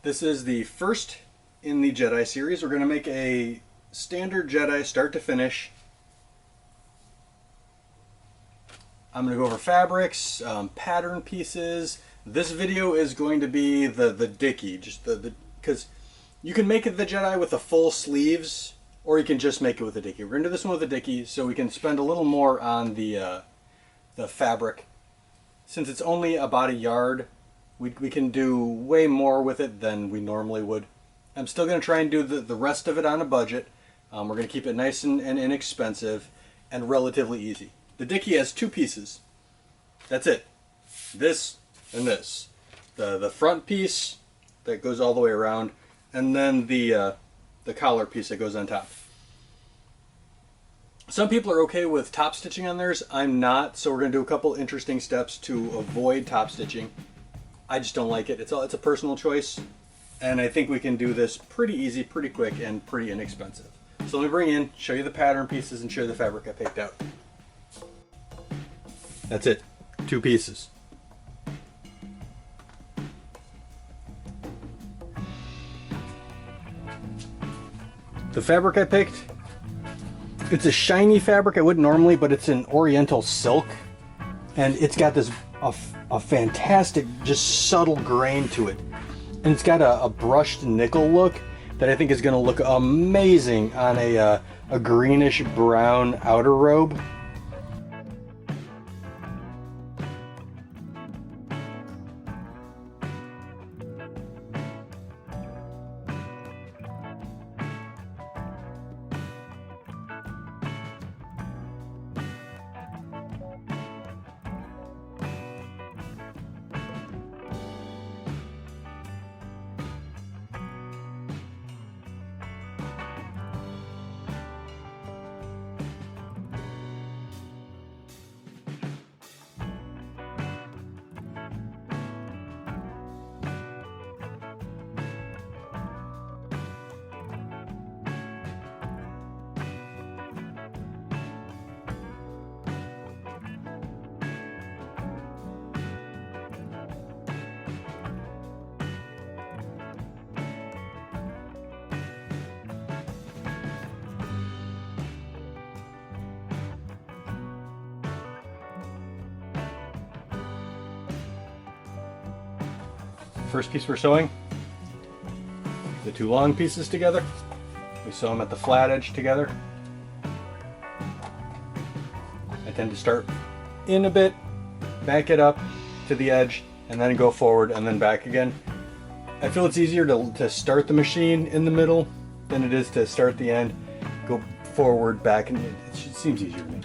This is the first in the Jedi series. We're going to make a standard Jedi start to finish. I'm going to go over fabrics, pattern pieces. This video is going to be the Dickie, just because you can make it the Jedi with the full sleeves, or you can just make it with the Dickie. We're going to do this one with the Dickie, so we can spend a little more on the fabric. Since it's only about a yard, we can do way more with it than we normally would. I'm still going to try and do the rest of it on a budget. We're going to keep it nice and inexpensive and relatively easy. The Dickie has two pieces. That's it. This and this. The front piece that goes all the way around, and then the collar piece that goes on top. Some people are okay with top stitching on theirs. I'm not, so we're going to do a couple interesting steps to avoid top stitching. I just don't like it. It's a personal choice, and I think we can do this pretty easy, pretty quick, and pretty inexpensive. So let me bring in, show you the pattern pieces, and show you the fabric I picked out. That's it. Two pieces. The fabric I picked, it's a shiny fabric. I wouldn't normally, but it's an oriental silk, and it's got this a fantastic, just subtle grain to it, and it's got a brushed nickel look that I think is going to look amazing on a greenish brown outer robe. First piece we're sewing, the two long pieces together. We sew them at the flat edge together. I tend to start in a bit, back it up to the edge, and then go forward and then back again. I feel it's easier to start the machine in the middle than it is to start the end, go forward, back, and it seems easier to me.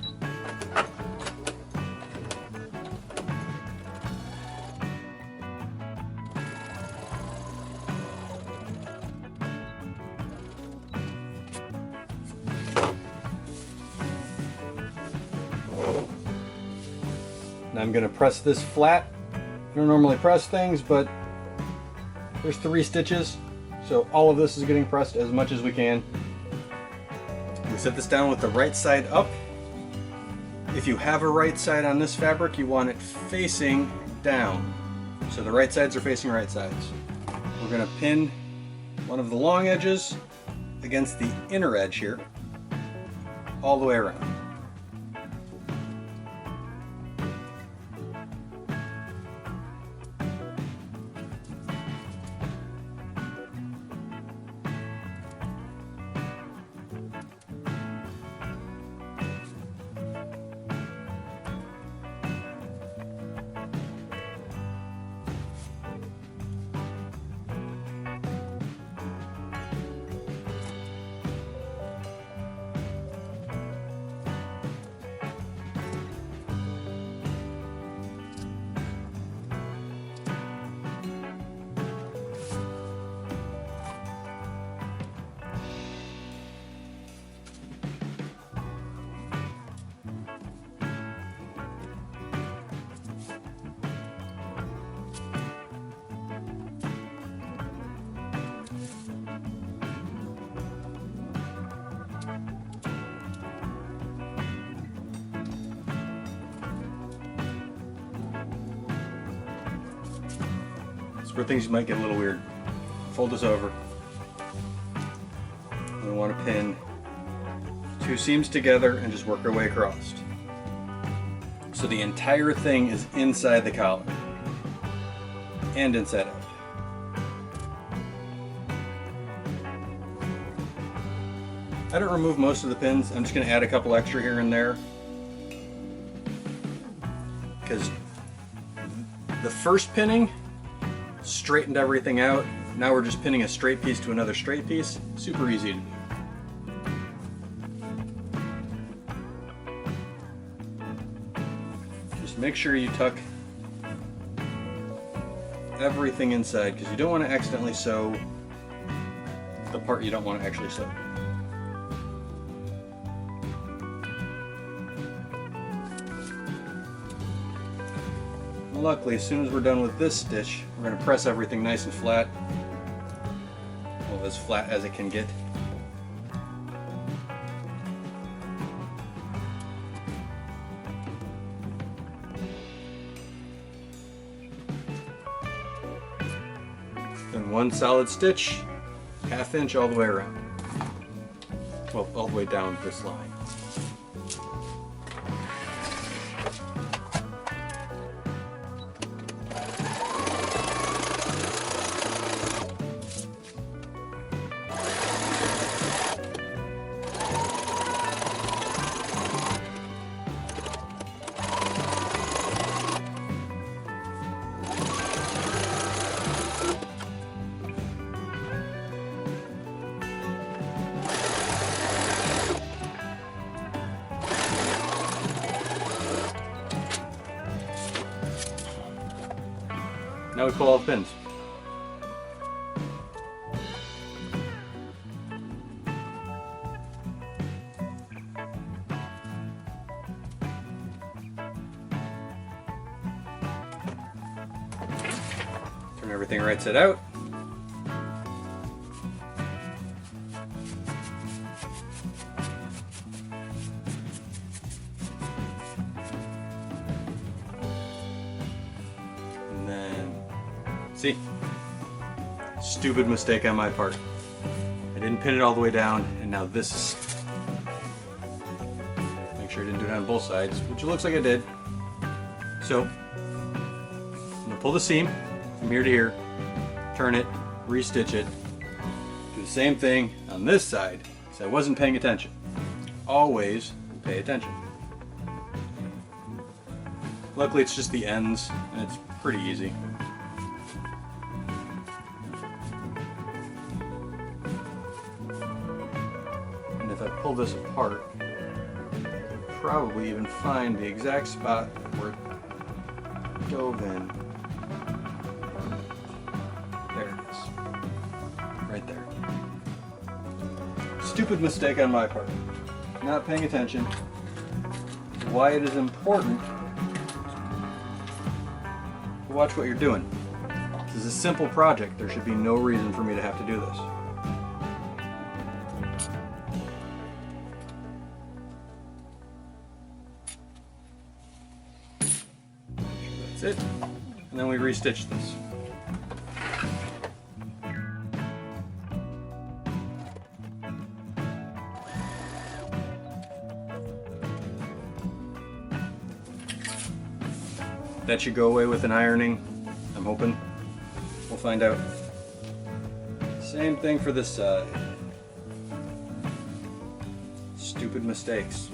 Now I'm going to press this flat. I don't normally press things, but there's 3 stitches, so all of this is getting pressed as much as we can. We set this down with the right side up. If you have a right side on this fabric, you want it facing down. So the right sides are facing right sides. We're going to pin one of the long edges against the inner edge here, all the way around. Where things might get a little weird. fold this over. We want to pin 2 seams together and just work our way across. So the entire thing is inside the collar and inside out. I don't remove most of the pins. I'm just going to add a couple extra here and there, because the first pinning straightened everything out. Now we're just pinning a straight piece to another straight piece. Super easy to do. Just make sure you tuck everything inside, because you don't want to accidentally sew the part you don't want to actually sew. Luckily, as soon as we're done with this stitch, we're going to press everything nice and flat. Well, as flat as it can get. Then one solid stitch, 1/2 inch all the way around. Well, all the way down this line. Now we pull all the pins. Turn everything right side out. And then, see, stupid mistake on my part. I didn't pin it all the way down, and now this is, make sure I didn't do it on both sides, which it looks like I did. So, I'm gonna pull the seam from here to here, turn it, re-stitch it, do the same thing on this side, because I wasn't paying attention. Always pay attention. Luckily it's just the ends, and it's pretty easy. And if I pull this apart, I'll probably even find the exact spot where it dove in. There it is. Right there. Stupid mistake on my part. Not paying attention. Why it is important to watch what you're doing. This is a simple project. There should be no reason for me to have to do this. That's it. And then we re-stitch this. That should go away with an ironing, I'm hoping. We'll find out. Same thing for this side. Stupid mistakes.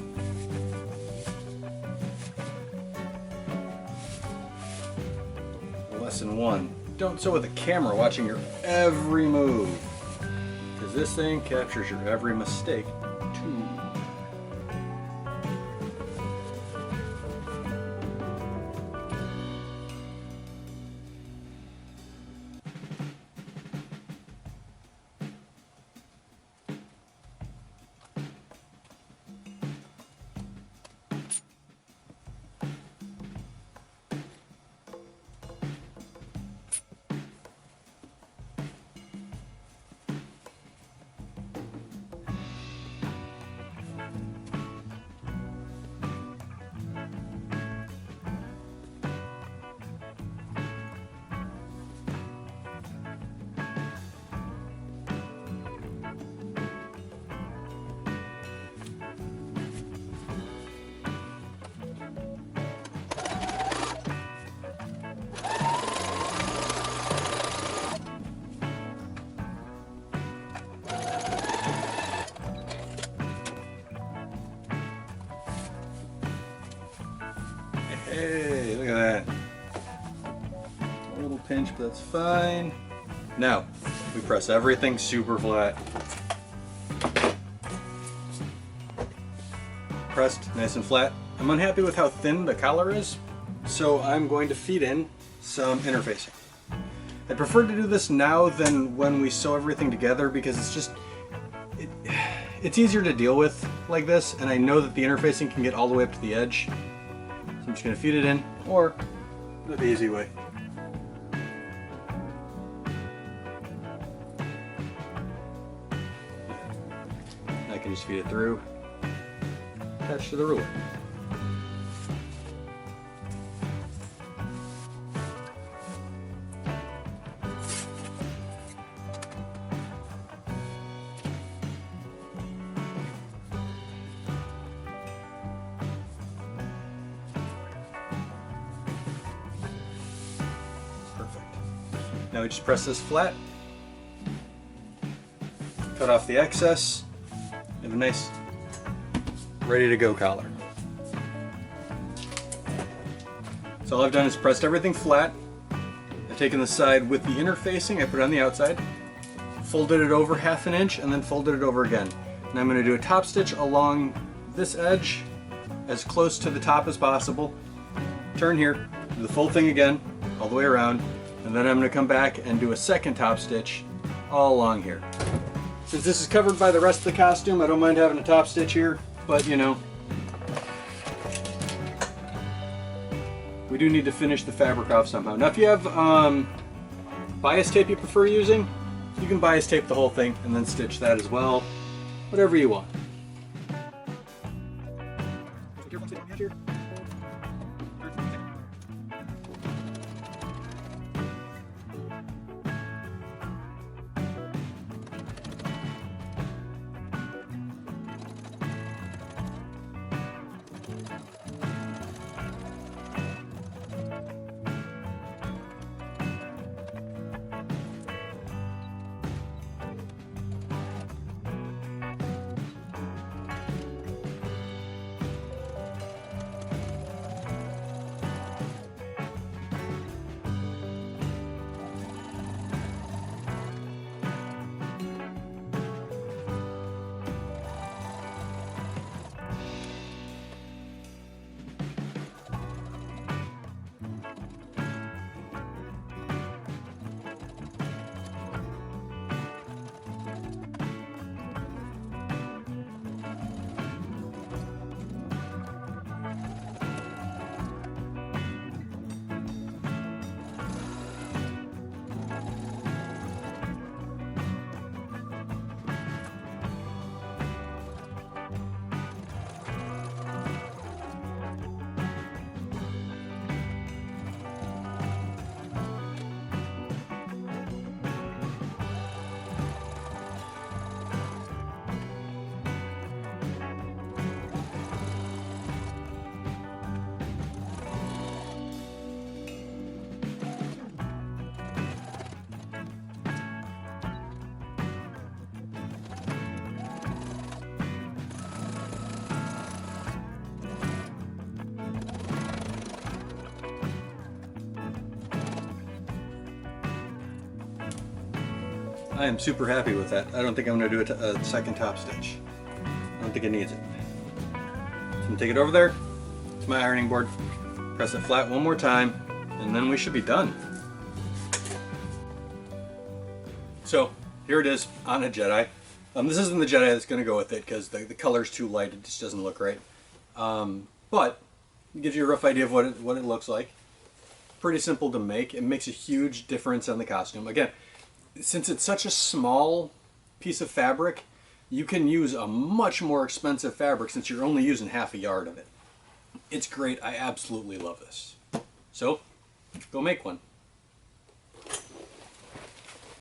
Lesson 1. Don't sew with a camera watching your every move, because this thing captures your every mistake too. inch, but that's fine. Now, we press everything super flat. Pressed nice and flat. I'm unhappy with how thin the collar is, so I'm going to feed in some interfacing. I prefer to do this now than when we sew everything together because it's just, it's easier to deal with like this, and I know that the interfacing can get all the way up to the edge. So I'm just going to feed it in, or the easy way. I can just feed it through, attach to the ruler. Now we just press this flat, cut off the excess, and have a nice ready to go collar. So all I've done is pressed everything flat. I've taken the side with the interfacing, I put it on the outside, folded it over 1/2 inch, and then folded it over again. And I'm going to do a top stitch along this edge as close to the top as possible. Turn here, do the full thing again, all the way around. And then I'm going to come back and do a second top stitch all along here. Since this is covered by the rest of the costume, I don't mind having a top stitch here, but you know, we do need to finish the fabric off somehow. Now if you have bias tape you prefer using, you can bias tape the whole thing and then stitch that as well. Whatever you want. I am super happy with that. I don't think I'm going to do a second top stitch. I don't think it needs it. So I'm going to take it over there to my ironing board, press it flat one more time, and then we should be done. So here it is on a Jedi. This isn't the Jedi that's going to go with it because the color's too light. It just doesn't look right. But it gives you a rough idea of what it looks like. Pretty simple to make. It makes a huge difference on the costume. Again, since it's such a small piece of fabric, you can use a much more expensive fabric since you're only using 1/2 yard of it. It's great. I absolutely love this. So, go make one.